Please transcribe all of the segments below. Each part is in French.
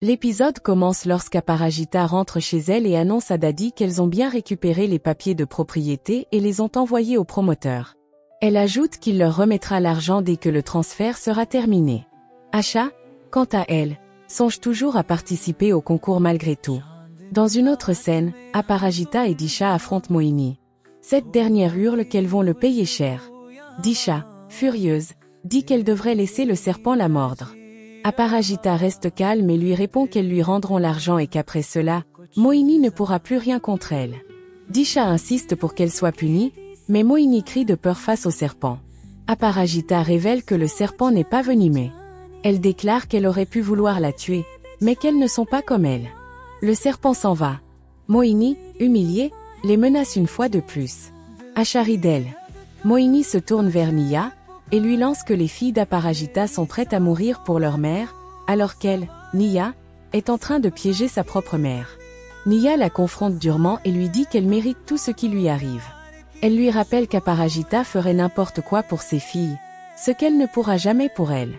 L'épisode commence lorsqu'Aparajita rentre chez elle et annonce à Daddy qu'elles ont bien récupéré les papiers de propriété et les ont envoyés au promoteur. Elle ajoute qu'il leur remettra l'argent dès que le transfert sera terminé. Asha, quant à elle, songe toujours à participer au concours malgré tout. Dans une autre scène, Aparajita et Disha affrontent Moini. Cette dernière hurle qu'elles vont le payer cher. Disha, furieuse, dit qu'elle devrait laisser le serpent la mordre. Aparajita reste calme et lui répond qu'elles lui rendront l'argent et qu'après cela, Moini ne pourra plus rien contre elle. Disha insiste pour qu'elle soit punie, mais Moini crie de peur face au serpent. Aparajita révèle que le serpent n'est pas venimeux. Elle déclare qu'elle aurait pu vouloir la tuer, mais qu'elles ne sont pas comme elle. Le serpent s'en va. Moini, humiliée, les menace une fois de plus. Asha rit d'elle. Moini se tourne vers Nia, et lui lance que les filles d'Aparajita sont prêtes à mourir pour leur mère, alors qu'elle, Nia, est en train de piéger sa propre mère. Nia la confronte durement et lui dit qu'elle mérite tout ce qui lui arrive. Elle lui rappelle qu'Aparajita ferait n'importe quoi pour ses filles, ce qu'elle ne pourra jamais pour elle.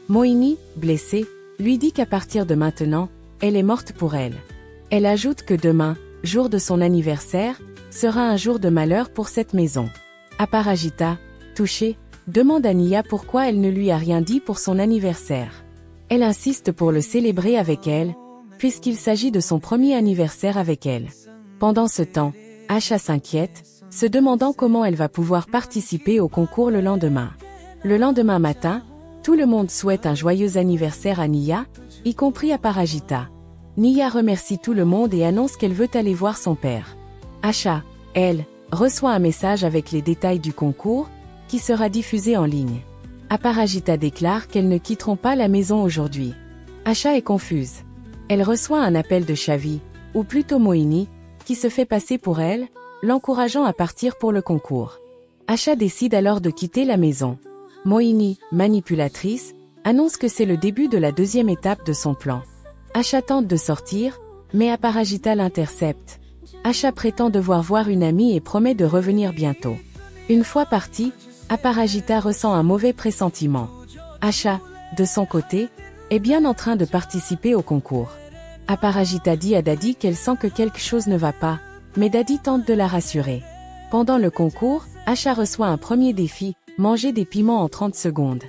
Moini, blessée, lui dit qu'à partir de maintenant, elle est morte pour elle. Elle ajoute que demain, jour de son anniversaire, sera un jour de malheur pour cette maison. Aparajita, touchée, demande à Nia pourquoi elle ne lui a rien dit pour son anniversaire. Elle insiste pour le célébrer avec elle, puisqu'il s'agit de son premier anniversaire avec elle. Pendant ce temps, Asha s'inquiète, se demandant comment elle va pouvoir participer au concours le lendemain. Le lendemain matin, tout le monde souhaite un joyeux anniversaire à Nia, y compris Aparajita. Nia remercie tout le monde et annonce qu'elle veut aller voir son père. Asha, elle, reçoit un message avec les détails du concours, qui sera diffusé en ligne. Aparajita déclare qu'elles ne quitteront pas la maison aujourd'hui. Asha est confuse. Elle reçoit un appel de Shavi, ou plutôt Moini, qui se fait passer pour elle, l'encourageant à partir pour le concours. Asha décide alors de quitter la maison. Moini, manipulatrice, annonce que c'est le début de la deuxième étape de son plan. Asha tente de sortir, mais Aparajita l'intercepte. Asha prétend devoir voir une amie et promet de revenir bientôt. Une fois partie, Aparajita ressent un mauvais pressentiment. Asha, de son côté, est bien en train de participer au concours. Aparajita dit à Daddy qu'elle sent que quelque chose ne va pas, mais Daddy tente de la rassurer. Pendant le concours, Asha reçoit un premier défi, manger des piments en 30 secondes.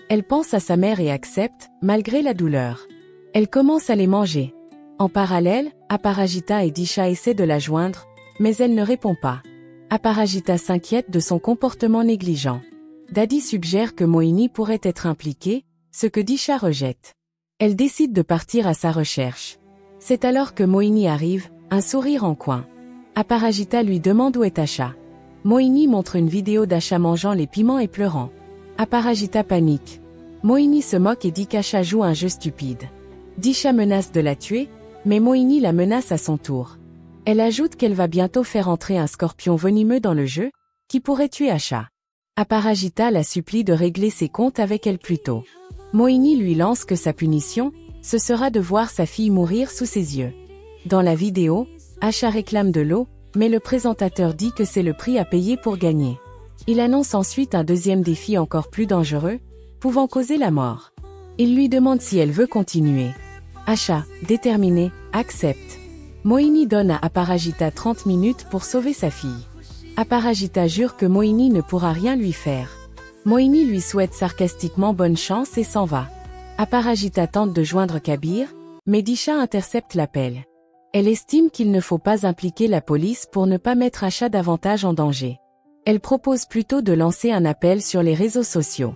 Elle pense à sa mère et accepte, malgré la douleur. Elle commence à les manger. En parallèle, Aparajita et Disha essaient de la joindre, mais elle ne répond pas. Aparajita s'inquiète de son comportement négligent. Daddy suggère que Moini pourrait être impliqué, ce que Disha rejette. Elle décide de partir à sa recherche. C'est alors que Moini arrive, un sourire en coin. Aparajita lui demande où est Asha. Moini montre une vidéo d'Asha mangeant les piments et pleurant. Aparajita panique. Moini se moque et dit qu'Asha joue un jeu stupide. Disha menace de la tuer, mais Moini la menace à son tour. Elle ajoute qu'elle va bientôt faire entrer un scorpion venimeux dans le jeu, qui pourrait tuer Asha. Aparajita la supplie de régler ses comptes avec elle plus tôt. Moini lui lance que sa punition, ce sera de voir sa fille mourir sous ses yeux. Dans la vidéo, Asha réclame de l'eau, mais le présentateur dit que c'est le prix à payer pour gagner. Il annonce ensuite un deuxième défi encore plus dangereux, pouvant causer la mort. Il lui demande si elle veut continuer. Asha, déterminée, accepte. Moini donne à Aparajita 30 minutes pour sauver sa fille. Aparajita jure que Moini ne pourra rien lui faire. Moini lui souhaite sarcastiquement bonne chance et s'en va. Aparajita tente de joindre Kabir, mais Disha intercepte l'appel. Elle estime qu'il ne faut pas impliquer la police pour ne pas mettre Asha davantage en danger. Elle propose plutôt de lancer un appel sur les réseaux sociaux.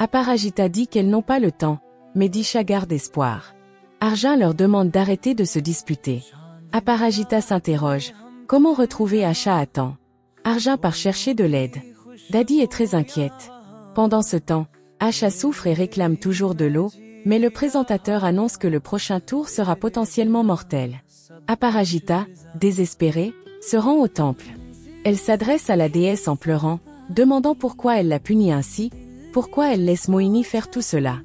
Aparajita dit qu'elles n'ont pas le temps, mais Disha garde espoir. Arjun leur demande d'arrêter de se disputer. Aparajita s'interroge. Comment retrouver Asha à temps? Arjun part chercher de l'aide. Daddy est très inquiète. Pendant ce temps, Asha souffre et réclame toujours de l'eau, mais le présentateur annonce que le prochain tour sera potentiellement mortel. Aparajita, désespérée, se rend au temple. Elle s'adresse à la déesse en pleurant, demandant pourquoi elle la punit ainsi, pourquoi elle laisse Moini faire tout cela.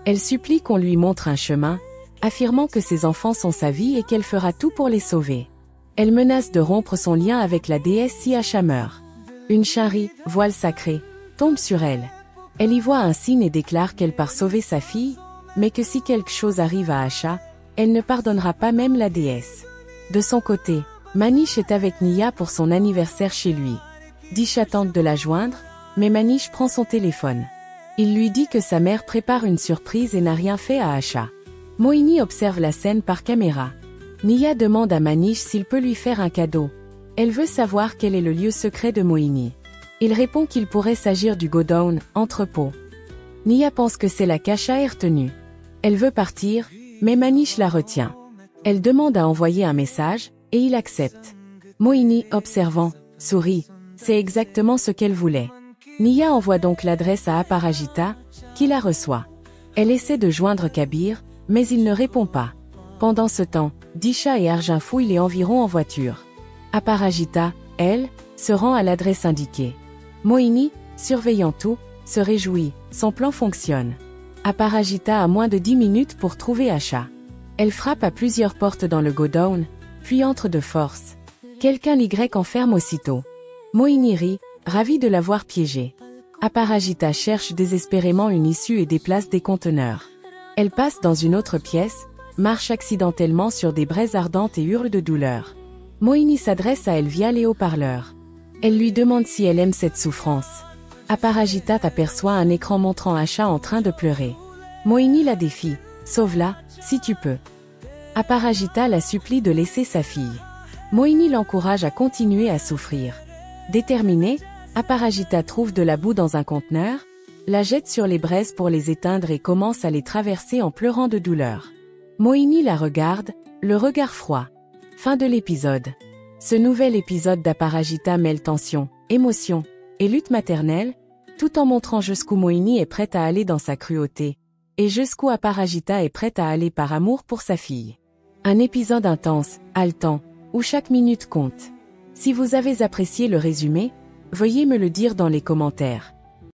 Elle supplie qu'on lui montre un chemin, affirmant que ses enfants sont sa vie et qu'elle fera tout pour les sauver. Elle menace de rompre son lien avec la déesse si Asha meurt. Une chari, voile sacré, tombe sur elle. Elle y voit un signe et déclare qu'elle part sauver sa fille, mais que si quelque chose arrive à Asha, Elle ne pardonnera pas même la déesse. De son côté, Manish est avec Nia pour son anniversaire chez lui. Disha tente de la joindre, mais Manish prend son téléphone. Il lui dit que sa mère prépare une surprise et n'a rien fait à Asha. Moini observe la scène par caméra. Nia demande à Manish s'il peut lui faire un cadeau. Elle veut savoir quel est le lieu secret de Moini. Il répond qu'il pourrait s'agir du godown, entrepôt. Nia pense que c'est la Kasha est retenue. Elle veut partir, mais Manish la retient. Elle demande à envoyer un message, et il accepte. Moini, observant, sourit. C'est exactement ce qu'elle voulait. Nia envoie donc l'adresse à Aparajita, qui la reçoit. Elle essaie de joindre Kabir, mais il ne répond pas. Pendant ce temps, Disha et Arjun fouillent les environs en voiture. Aparajita, elle, se rend à l'adresse indiquée. Moini, surveillant tout, se réjouit, son plan fonctionne. Aparajita a moins de 10 minutes pour trouver Asha. Elle frappe à plusieurs portes dans le godown, puis entre de force. Quelqu'un l'Y enferme aussitôt. Moini rit, ravi de l'avoir piégée. Aparajita cherche désespérément une issue et déplace des conteneurs. Elle passe dans une autre pièce, marche accidentellement sur des braises ardentes et hurle de douleur. Moini s'adresse à elle via les haut-parleurs. Elle lui demande si elle aime cette souffrance. Aparajita aperçoit un écran montrant Asha en train de pleurer. Moini la défie. Sauve-la, si tu peux. Aparajita la supplie de laisser sa fille. Moini l'encourage à continuer à souffrir. Déterminée, Aparajita trouve de la boue dans un conteneur, la jette sur les braises pour les éteindre et commence à les traverser en pleurant de douleur. Moini la regarde, le regard froid. Fin de l'épisode. Ce nouvel épisode d'Aparajita mêle tension, émotion et lutte maternelle, tout en montrant jusqu'où Moini est prête à aller dans sa cruauté, et jusqu'où Aparajita est prête à aller par amour pour sa fille. Un épisode intense, haletant, où chaque minute compte. Si vous avez apprécié le résumé, veuillez me le dire dans les commentaires.